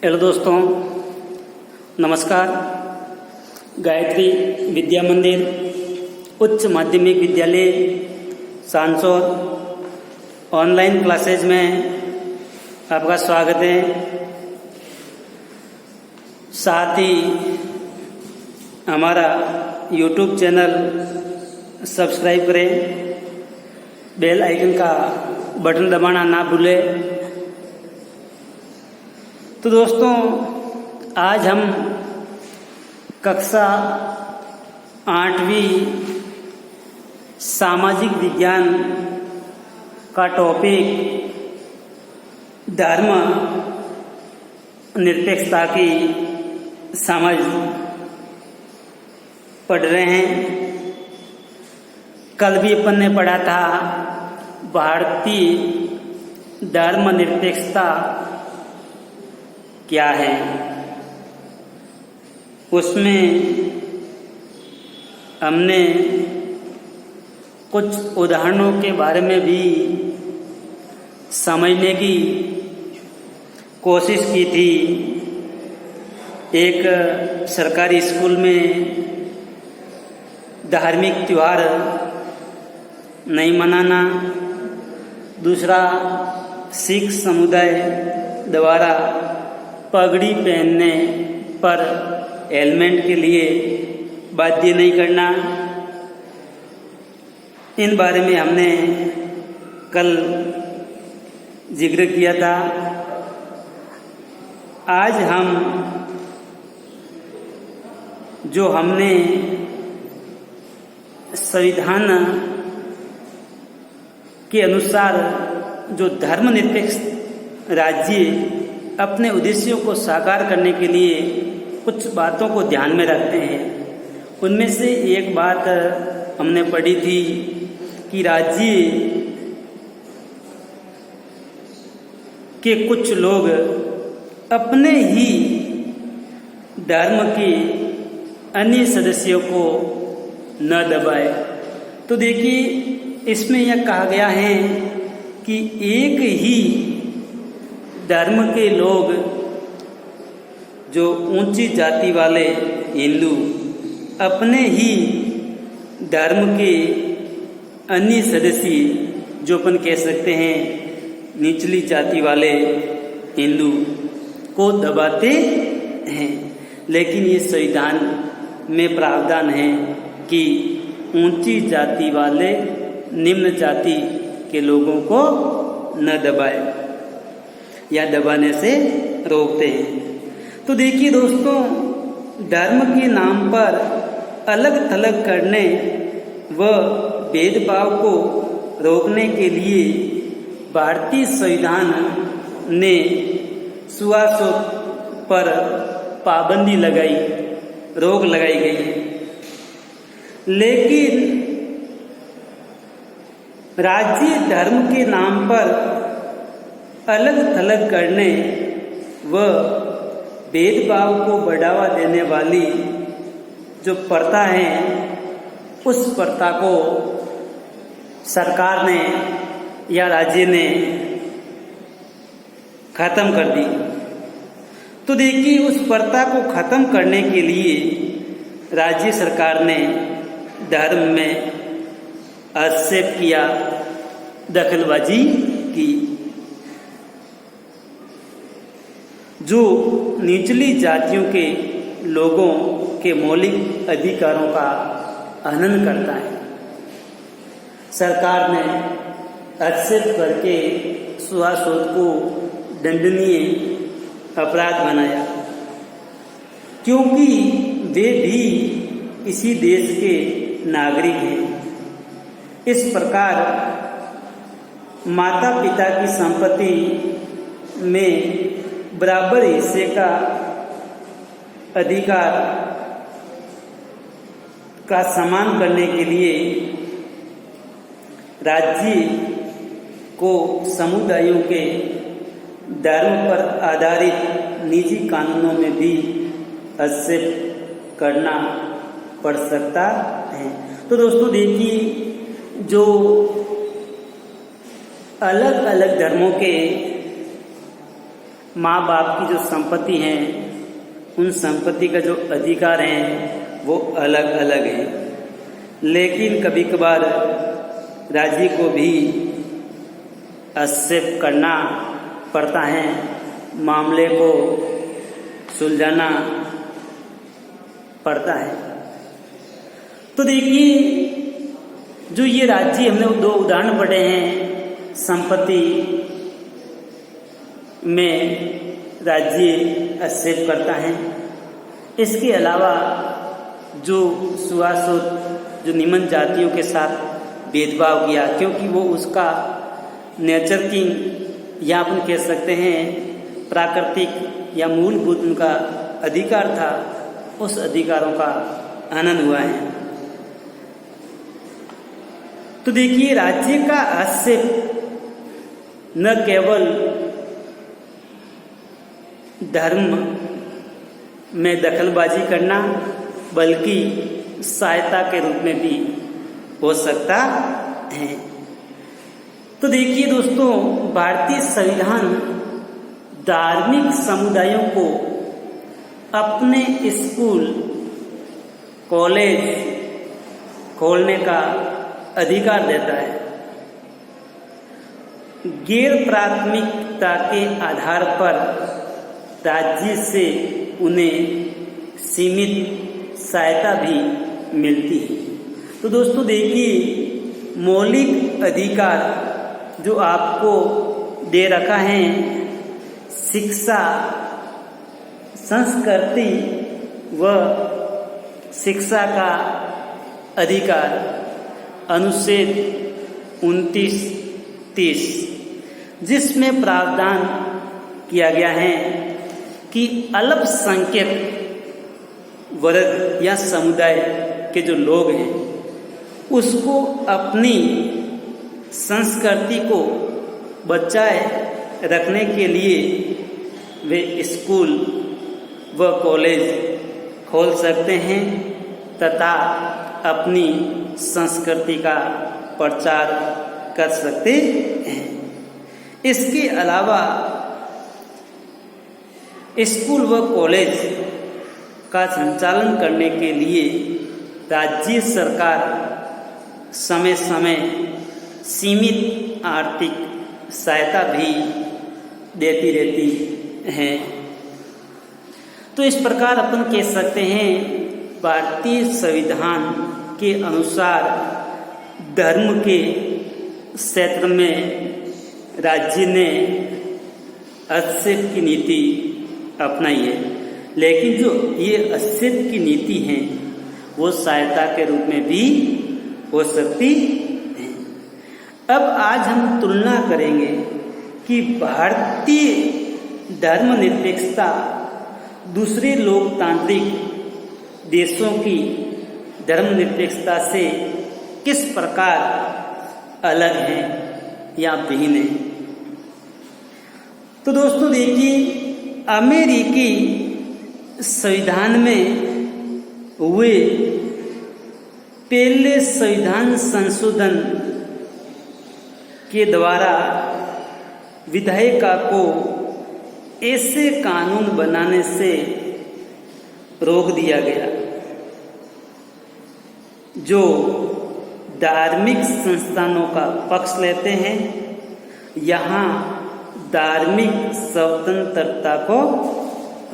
Hello दोस्तों, नमस्कार। गायत्री विद्या मंदिर उच्च माध्यमिक विद्यालय सांसौर ऑनलाइन क्लासेज में आपका स्वागत है। साथ ही हमारा यूट्यूब चैनल सब्सक्राइब करें, बेल आइकन का बटन दबाना ना भूलें। तो दोस्तों, आज हम कक्षा 8वीं सामाजिक विज्ञान का टॉपिक धर्म निरपेक्षता की समझ पढ़ रहे हैं। कल भी अपन ने पढ़ा था भारतीय धर्म निरपेक्षता क्या है। उसमें हमने कुछ उदाहरणों के बारे में भी समझने की कोशिश की थी। एक सरकारी स्कूल में धार्मिक त्योहार नहीं मनाना, दूसरा सिख समुदाय द्वारा पगड़ी पहनने पर हेलमेट के लिए बाध्य नहीं करना। इन बारे में हमने कल जिक्र किया था। आज हम जो हमने संविधान के अनुसार जो धर्मनिरपेक्ष राज्य अपने उद्देश्यों को साकार करने के लिए कुछ बातों को ध्यान में रखते हैं, उनमें से एक बात हमने पढ़ी थी कि राज्य के कुछ लोग अपने ही धर्म के अन्य सदस्यों को न दबाए। तो देखिए, इसमें यह कहा गया है कि एक ही धर्म के लोग, जो ऊंची जाति वाले हिंदू, अपने ही धर्म के अन्य सदस्य, जो अपन कह सकते हैं निचली जाति वाले हिंदू, को दबाते हैं। लेकिन ये संविधान में प्रावधान है कि ऊंची जाति वाले निम्न जाति के लोगों को न दबाए या दबाने से रोकते हैं। तो देखिए दोस्तों, धर्म के नाम पर अलग थलग करने व भेदभाव को रोकने के लिए भारतीय संविधान ने छुआछूत पर पाबंदी लगाई, रोक लगाई गई। लेकिन राज्य धर्म के नाम पर अलग थलग करने व भेदभाव को बढ़ावा देने वाली जो प्रथा है, उस प्रथा को सरकार ने या राज्य ने खत्म कर दी। तो देखिए, उस प्रथा को खत्म करने के लिए राज्य सरकार ने धर्म में हस्तक्षेप किया, दखलबाजी की। जो निचली जातियों के लोगों के मौलिक अधिकारों का हनन करता है, सरकार ने हस्तक्षेप करके छुआछूत को दंडनीय अपराध बनाया, क्योंकि वे भी इसी देश के नागरिक हैं। इस प्रकार माता पिता की संपत्ति में बराबर हिस्से का अधिकार का सम्मान करने के लिए राज्य को समुदायों के धर्म पर आधारित निजी कानूनों में भी हस्तक्षेप करना पड़ सकता है। तो दोस्तों देखिए, जो अलग अलग धर्मों के माँ बाप की जो संपत्ति है, उन संपत्ति का जो अधिकार है वो अलग अलग है। लेकिन कभी कभार राज्य को भी हस्तक्षेप करना पड़ता है, मामले को सुलझाना पड़ता है। तो देखिए, जो ये राज्य हमने 2 उदाहरण पढ़े हैं, संपत्ति में राज्य हस्तक्षेप करता है। इसके अलावा जो सुआसुत, जो निम्न जातियों के साथ भेदभाव किया, क्योंकि वो उसका नेचर किंग या अपन कह सकते हैं प्राकृतिक या मूलभूत उनका अधिकार था, उस अधिकारों का हनन हुआ है। तो देखिए, राज्य का हस्तक्षेप न केवल धर्म में दखलबाजी करना, बल्कि सहायता के रूप में भी हो सकता है। तो देखिए दोस्तों, भारतीय संविधान धार्मिक समुदायों को अपने स्कूल कॉलेज खोलने का अधिकार देता है। गैर प्राथमिकता के आधार पर राज्य से उन्हें सीमित सहायता भी मिलती है। तो दोस्तों देखिए, मौलिक अधिकार जो आपको दे रखा है, शिक्षा, संस्कृति व शिक्षा का अधिकार, अनुच्छेद 29-30, जिसमें प्रावधान किया गया है कि अल्पसंख्यक वर्ग या समुदाय के जो लोग हैं, उसको अपनी संस्कृति को बचाए रखने के लिए वे स्कूल व कॉलेज खोल सकते हैं तथा अपनी संस्कृति का प्रचार कर सकते हैं। इसके अलावा स्कूल व कॉलेज का संचालन करने के लिए राज्य सरकार समय समय सीमित आर्थिक सहायता भी देती रहती है। तो इस प्रकार अपन कह सकते हैं, भारतीय संविधान के अनुसार धर्म के क्षेत्र में राज्य ने हस्तक्षेप की नीति अपनाई है। लेकिन जो ये हस्तक्षेप की नीति है, वो सहायता के रूप में भी हो सकती है। अब आज हम तुलना करेंगे कि भारतीय धर्मनिरपेक्षता दूसरे लोकतांत्रिक देशों की धर्मनिरपेक्षता से किस प्रकार अलग है या भिन्न है। तो दोस्तों देखिए, अमेरिकी संविधान में हुए पहले संविधान संशोधन के द्वारा विधायिका को ऐसे कानून बनाने से रोक दिया गया जो धार्मिक संस्थानों का पक्ष लेते हैं, यहाँ धार्मिक स्वतंत्रता को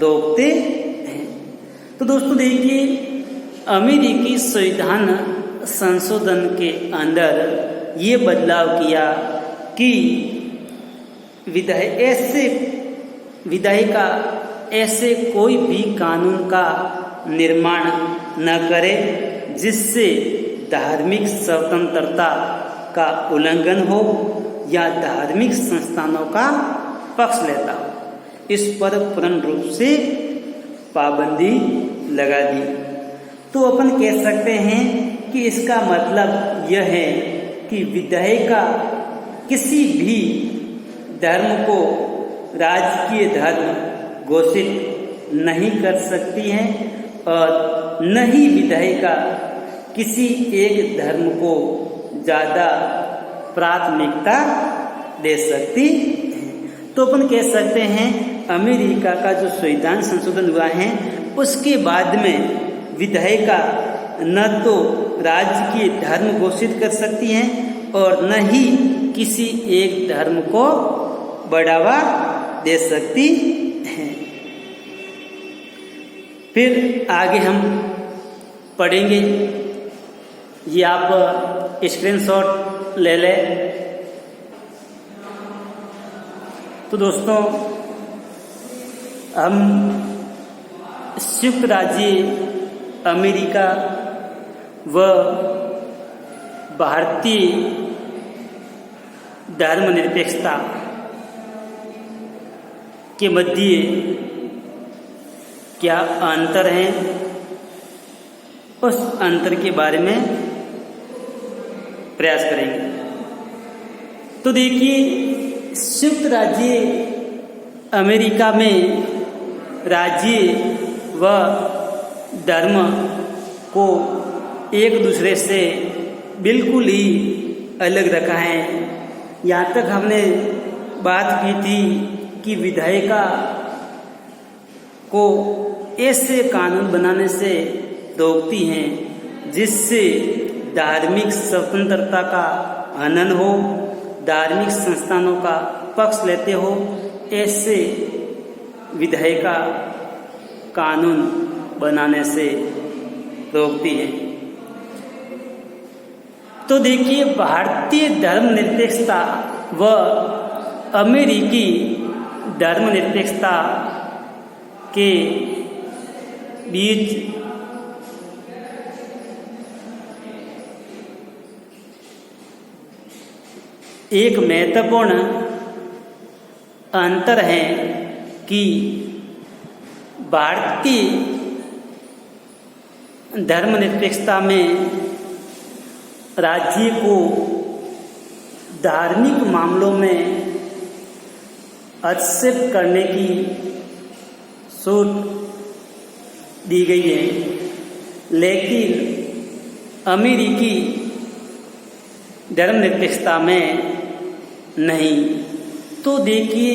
रोकते हैं। तो दोस्तों देखिए, अमेरिकी संविधान संशोधन के अंदर ये बदलाव किया कि विधायिका ऐसे कोई भी कानून का निर्माण न करे जिससे धार्मिक स्वतंत्रता का उल्लंघन हो या धार्मिक संस्थानों का पक्ष लेता हो। इस पर पूर्ण रूप से पाबंदी लगा दी। तो अपन कह सकते हैं कि इसका मतलब यह है कि विधायिका किसी भी धर्म को राजकीय धर्म घोषित नहीं कर सकती है और न ही विधायिका किसी एक धर्म को ज़्यादा प्राथमिकता दे सकती है। तो अपन कह सकते हैं अमेरिका का जो संविधान संशोधन हुआ है उसके बाद में विधायिका न तो राज्य के धर्म घोषित कर सकती हैं और न ही किसी एक धर्म को बढ़ावा दे सकती हैं। फिर आगे हम पढ़ेंगे, ये आप स्क्रीनशॉट ले लें। तो दोस्तों, हम संयुक्त राज्य अमेरिका व भारतीय धर्मनिरपेक्षता के मध्य क्या अंतर है, उस अंतर के बारे में प्रयास करेंगे। तो देखिए, संयुक्त राज्य अमेरिका में राज्य व धर्म को एक दूसरे से बिल्कुल ही अलग रखा है। यहाँ तक हमने बात की थी कि विधायिका को ऐसे कानून बनाने से रोकती हैं जिससे धार्मिक स्वतंत्रता का हनन हो, धार्मिक संस्थानों का पक्ष लेते हो, ऐसे विधायिका कानून बनाने से रोकती है। तो देखिए, भारतीय धर्मनिरपेक्षता व अमेरिकी धर्मनिरपेक्षता के बीच एक महत्वपूर्ण अंतर है कि भारतीय धर्मनिरपेक्षता में राज्य को धार्मिक मामलों में हस्तक्षेप करने की छूट दी गई है, लेकिन अमेरिकी धर्मनिरपेक्षता में नहीं। तो देखिए,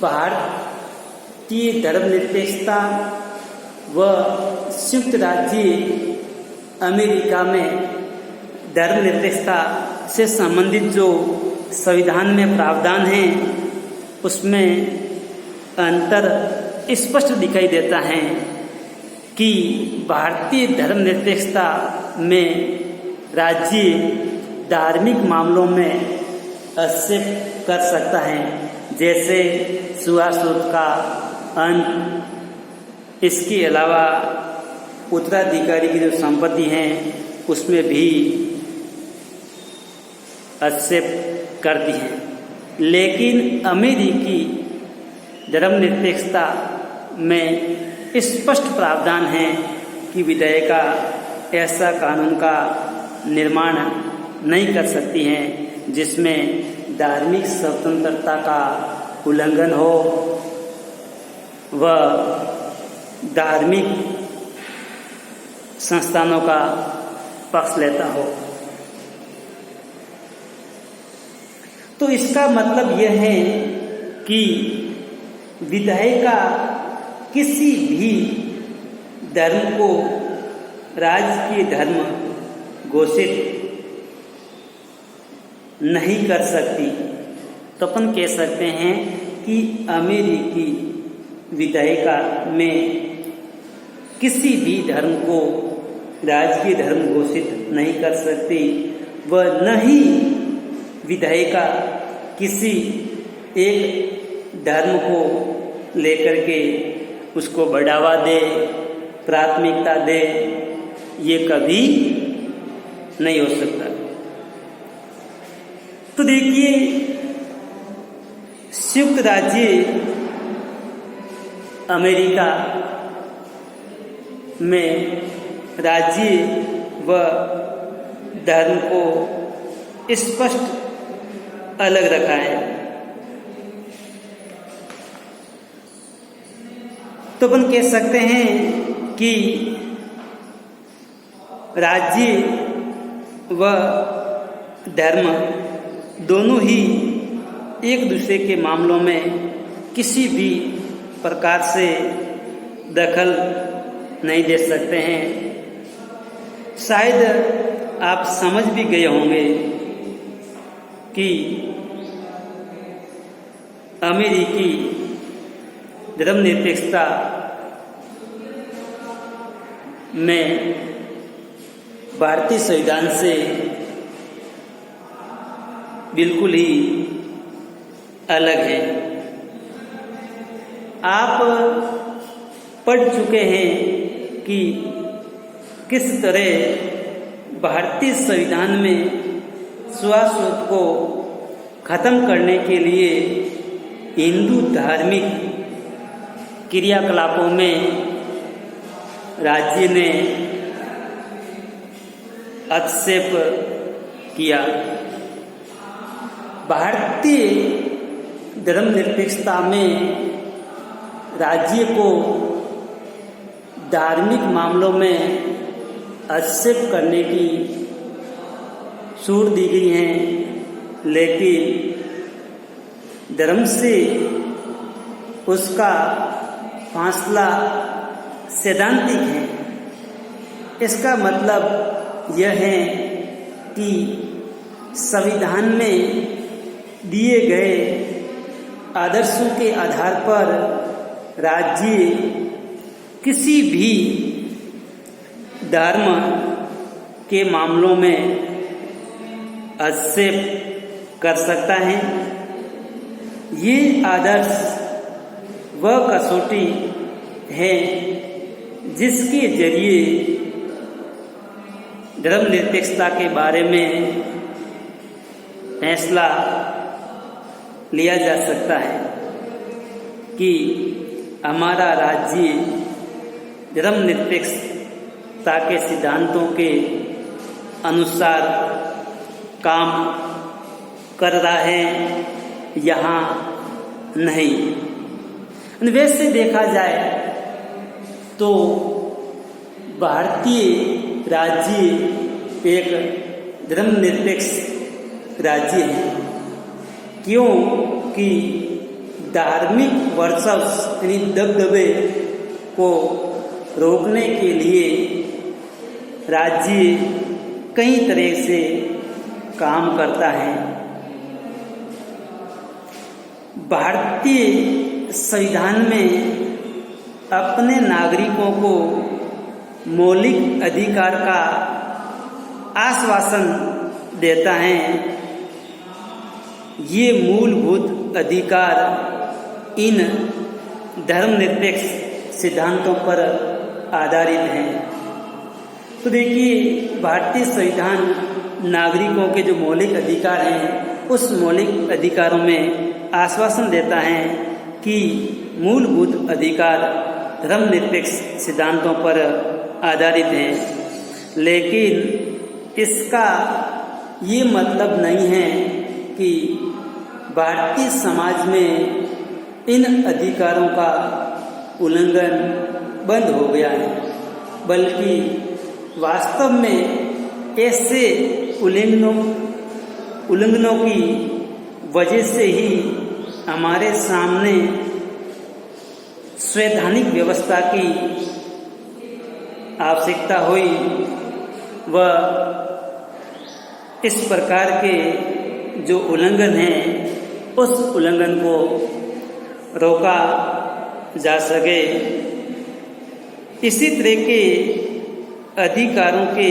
भारतीय धर्मनिरपेक्षता व संयुक्त राज्य अमेरिका में धर्मनिरपेक्षता से संबंधित जो संविधान में प्रावधान है उसमें अंतर स्पष्ट दिखाई देता है कि भारतीय धर्मनिरपेक्षता में राज्य धार्मिक मामलों में हस्तक्षेप कर सकता है, जैसे छुआछूत का अंत। इसके अलावा उत्तराधिकारी की जो संपत्ति है उसमें भी हस्तक्षेप करती है। लेकिन अमेरिकी धर्मनिरपेक्षता में स्पष्ट प्रावधान है कि विधायिका ऐसा कानून का निर्माण नहीं कर सकती हैं जिसमें धार्मिक स्वतंत्रता का उल्लंघन हो व धार्मिक संस्थानों का पक्ष लेता हो। तो इसका मतलब यह है कि विधायिका किसी भी धर्म को राजकीय धर्म घोषित नहीं कर सकती। तो अपन कह सकते हैं कि अमेरिकी विधायिका में किसी भी धर्म को राजकीय धर्म घोषित नहीं कर सकती व न ही विधायिका किसी एक धर्म को लेकर के उसको बढ़ावा दे, प्राथमिकता दे, ये कभी नहीं हो सकता। तो देखिए, संयुक्त राज्य अमेरिका में राज्य व धर्म को स्पष्ट अलग रखा है। तो अपन कह सकते हैं कि राज्य व धर्म दोनों ही एक दूसरे के मामलों में किसी भी प्रकार से दखल नहीं दे सकते हैं। शायद आप समझ भी गए होंगे कि अमेरिकी धर्मनिरपेक्षता में भारतीय संविधान से बिल्कुल ही अलग है। आप पढ़ चुके हैं कि किस तरह भारतीय संविधान में श्वासरोध को खत्म करने के लिए हिंदू धार्मिक क्रियाकलापों में राज्य ने हस्तक्षेप किया। भारतीय धर्मनिरपेक्षता में राज्य को धार्मिक मामलों में हस्तक्षेप करने की छूट दी गई है, लेकिन धर्म से उसका फासला सैद्धांतिक है। इसका मतलब यह है कि संविधान में दिए गए आदर्शों के आधार पर राज्य किसी भी धर्म के मामलों में हस्तक्षेप कर सकता है। ये आदर्श वह कसौटी है जिसके जरिए धर्मनिरपेक्षता के बारे में फैसला लिया जा सकता है कि हमारा राज्य धर्मनिरपेक्षता के सिद्धांतों के अनुसार काम कर रहा है यहाँ नहीं। वैसे देखा जाए तो भारतीय राज्य एक धर्मनिरपेक्ष राज्य है, क्योंकि धार्मिक वर्चस्व यानी दबदबे को रोकने के लिए राज्य कई तरह से काम करता है। भारतीय संविधान में अपने नागरिकों को मौलिक अधिकार का आश्वासन देता है। ये मूलभूत अधिकार इन धर्मनिरपेक्ष सिद्धांतों पर आधारित हैं। तो देखिए, भारतीय संविधान नागरिकों के जो मौलिक अधिकार हैं उस मौलिक अधिकारों में आश्वासन देता है कि मूलभूत अधिकार धर्मनिरपेक्ष सिद्धांतों पर आधारित हैं, लेकिन इसका ये मतलब नहीं है कि भारतीय समाज में इन अधिकारों का उल्लंघन बंद हो गया है, बल्कि वास्तव में ऐसे उल्लंघनों की वजह से ही हमारे सामने संवैधानिक व्यवस्था की आवश्यकता हुई व इस प्रकार के जो उल्लंघन हैं उस उल्लंघन को रोका जा सके। इसी तरह के अधिकारों के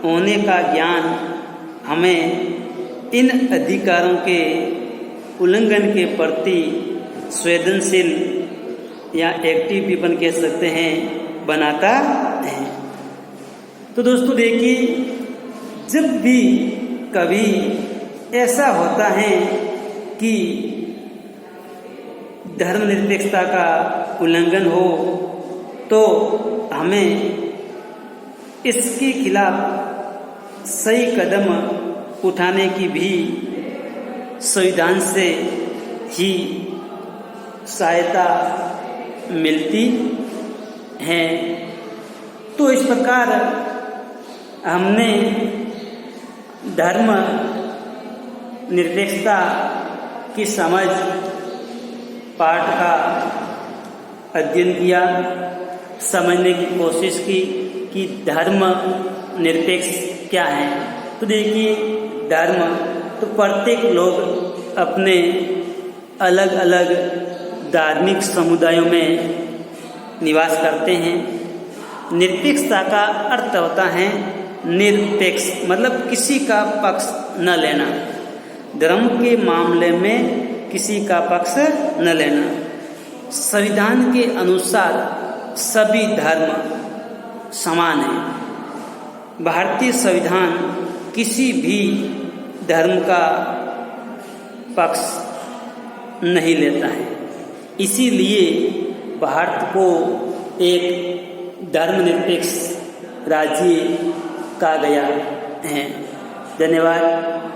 होने का ज्ञान हमें इन अधिकारों के उल्लंघन के प्रति संवेदनशील या एक्टिव भी बन कह सकते हैं बनाता है। तो दोस्तों देखिए, जब भी कभी ऐसा होता है कि धर्मनिरपेक्षता का उल्लंघन हो तो हमें इसके खिलाफ सही कदम उठाने की भी संविधान से ही सहायता मिलती है। तो इस प्रकार हमने धर्म निरपेक्षता की समझ पाठ का अध्ययन किया, समझने की कोशिश की कि धर्म निरपेक्ष क्या है। तो देखिए, धर्म तो प्रत्येक लोग अपने अलग अलग धार्मिक समुदायों में निवास करते हैं। निरपेक्षता का अर्थ होता है निरपेक्ष, मतलब किसी का पक्ष न लेना, धर्म के मामले में किसी का पक्ष न लेना। संविधान के अनुसार सभी धर्म समान हैं। भारतीय संविधान किसी भी धर्म का पक्ष नहीं लेता है, इसीलिए भारत को एक धर्मनिरपेक्ष राज्य कहा गया है। धन्यवाद।